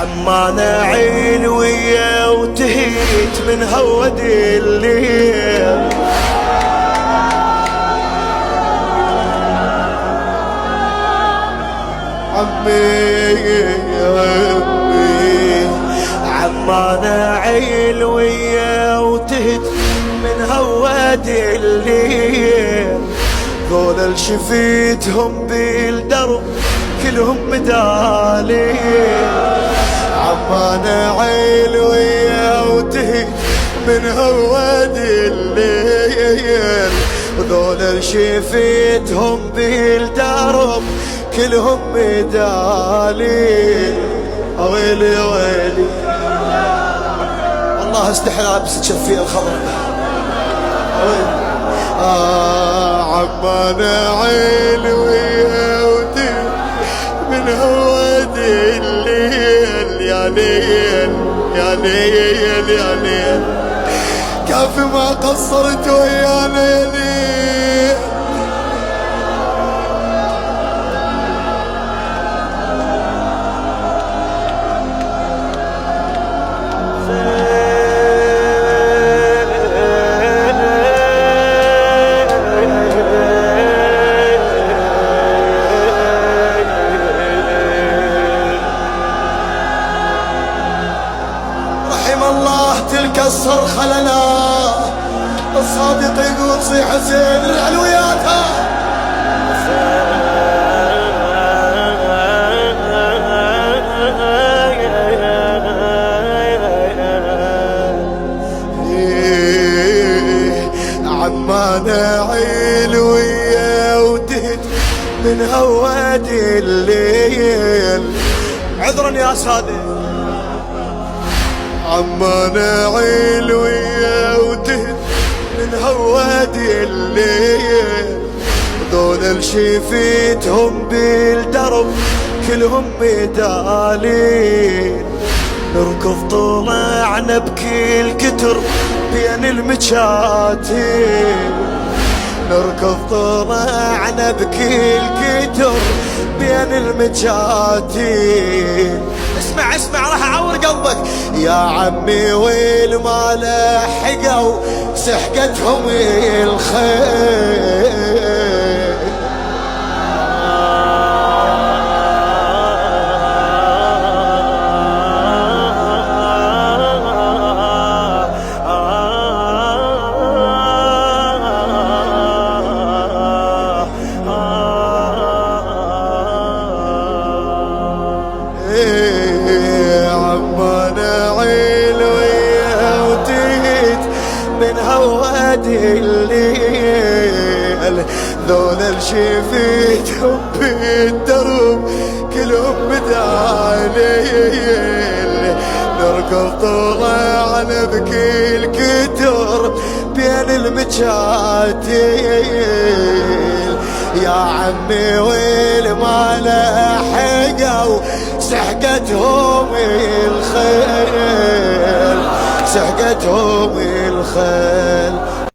عمانة علوية وتهيت من هود الليل. عمانة علوية وتهت من هود الليل. ذول الشفيتهم بالدرب كلهم مدالي. عمانة علوية وتهت من هود الليل. وذول الشفيتهم بالدرب كلهم مدالي. ويلي ويلي والله استحي لابس تشفي الخضر. عمانة علوية وتهت من هود الليل. يا ليل يا ليل يا ليل كافي ما قصرت ويانا يا ليل. تلك الصرخة لنا الصادق يقول صي حسين العلوياتها. عمانة علوية وتهت من هود الليل. عذرا يا سادة. عمانة علوية وتهت من هود الليل. ذول الشفيتهم بالدرب كلهم مدالين. نركض طلعنا بكل كتر بين المجاتين. نركض طلعنا بكل كتر بين المجاتين. اسمع اسمع راح اعور قلبك يا عمي ويل ما لحقوا سحقتهم الخيل. من هود الليل. ذول الشفيتهم بالدرب كلهم مداليل. نركض طلعنا بكل كتر بين المجاتيل. يا عمي ويل ما لحقوا سحقتهم الخيل. سحقتهم الخيل.